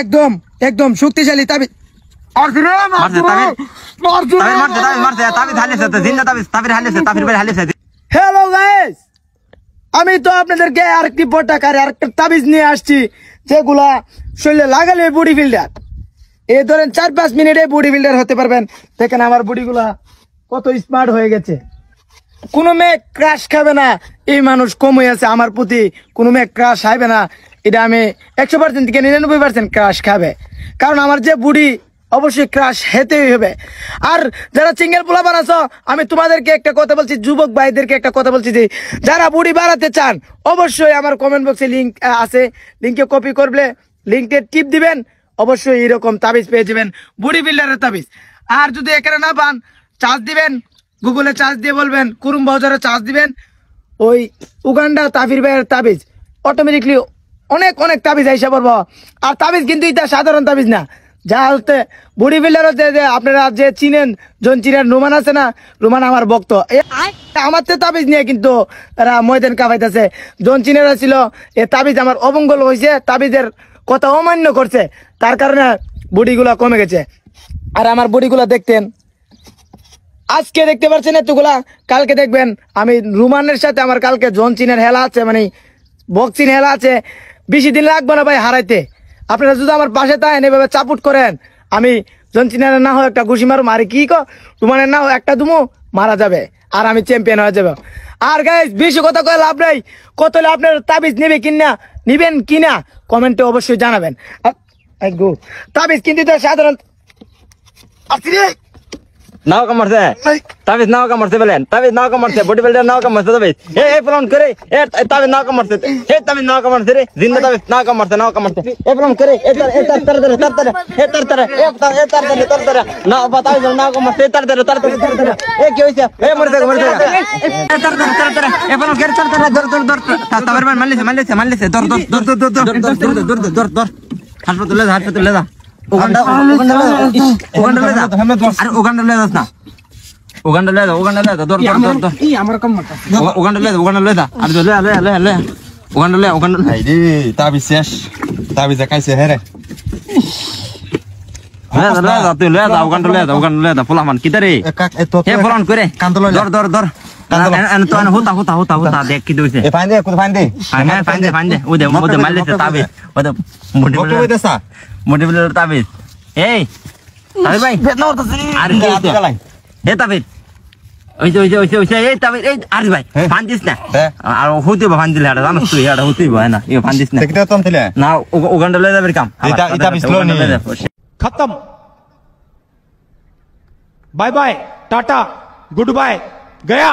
একদম একদম শক্তিশালী তাবিজ। হ্যালো গাইস, আমি তো আপনাদেরকে আরেকটি পটাকার আরেকটা তাবিজ নিয়ে আসছি, যেগুলা শরীরে লাগালে বডি বিল্ডার। এই ধরেন 4-5 মিনিটে বডি বিল্ডার হতে পারবেন। দেখেন আমার বডিগুলা কত স্মার্ট হয়ে গেছে। কোনো মেয়ে ক্রাশ খাবে না, এই মানুষ কম হয়ে আছে আমার প্রতি। কোনো মেয়ে ক্রাশ খাবে না, এটা আমি 100% থেকে 99% ক্রাশ খাবে, কারণ আমার যে বুড়ি অবশ্যই ক্রাশ হেতেই হবে। আর যারা সিঙ্গেল পোলা বানাছো, আমি তোমাদেরকে একটা কথা বলছি, যুবক ভাইদেরকে একটা কথা বলছি যে যারা বুড়ি বাড়াতে চান, অবশ্যই আমার কমেন্ট বক্সে লিঙ্ক আছে, লিঙ্কে কপি করলে লিঙ্কে টিপ দিবেন, অবশ্যই এরকম তাবিজ পেয়ে যাবেন, বডি বিল্ডারের তাবিজ। আর যদি এখানে না পান, চার্জ দিবেন, গুগলে চার্জ দিয়ে বলবেন কুরুম বাজারে চার্জ দিবেন, ওই উগান্ডা তাবির ভাইয়ের তাবিজ অটোমেটিকলি অনেক অনেক তাবিজ আইসা পড়বো। আর তাবিজ কিন্তু এটা সাধারণ তাবিজ না, যা হতে বডি বিল্ডারও যে আপনারা যে চিনেন, জন চিনেন, রোমান আছে না, রোমান আমার ভক্ত, আমার তো তাবিজ নিয়ে কিন্তু এরা ময়দান কাঁপাইতেছে। জন চিনেরা ছিল, এ তাবিজ আমার অমঙ্গল হয়েছে, তাবিজের কথা অমান্য করছে, তার কারণে বডিগুলা কমে গেছে। আর আমার বডিগুলা দেখতেন, আজকে দেখতে পাচ্ছেন এতগুলা, কালকে দেখবেন আমি রুমানের সাথে আমার কালকে জন চিনের হেলা আছে, মানে বক্সিন হেলা আছে। বেশি দিন লাগবে না ভাই হারাইতে। আপনারা যদি আমার পাশে থাকেন, এভাবে চাপুট করেন, আমি জন চিনের না হয় একটা ঘুষি মারু, মারি কি রুমানের না হয় একটা দুমু মারা যাবে, আর আমি চ্যাম্পিয়ন হয়ে যাবে। আর গাইস বেশি কথা কয়ে লাভ নাই, কত হলে আপনার তাবিজ নিবেন কিনা কমেন্টে অবশ্যই জানাবেন। তাবিজ কিন্তু সাধারণ নাও কামড়ছে তাবিজ, নাও কামড়ছে বলেন, তাবিজ নাও কামড়ছে, বডি বিল্ডার নাও কামড়ছে তাবিজ। এ ফোন করে এ তাবিজ নাও কামড়ছে, এ তাবিজ নাও কামড়ছে রে, জিন্দা তাবিজ নাও কামড়ছে, নাও কামড়ছে। এ ফোন করে এ তার না তাবিজ নাও কামড়ছে, তার এ কি হইছে, এ মরে যাবে এ তার এ ফোন করে দর তাবিজ মানলিছে দর হাসপাতালে যা ওগান্ডা লয়ে যাস না, ওগান্ডা লয়ে যা দর আমার কম মাথা, ওগান্ডা লয়ে যা আর লয়ে ওগান্ডা আইরে তাবিজ শেষ, তাবিজে খাইছে হেরে। তুই লয়ে যা ওগান্ডা লয়ে যা পোলামান কি রে হে ফোন করে দর হুতা দেখ কি দইছে। এ ফাইন দে ফাইন দে ওদে মারলিছে তাবিজ, ওদে মোটিভেটর তাবিজ। এই তাবিজ ভাই আর কি হে তাবিজ ওইছে এই তাবিজ, এই আর ভাই ফান দিস না, আর হইতে ফান দিলে এটা জানিস তুই, এটা হইতেই হয় না, এই ফান দিস না না, ওগান্ডা লয়ে যাবে কাম खत्म। बाय बाय, टाटा, गुड बाय, गया।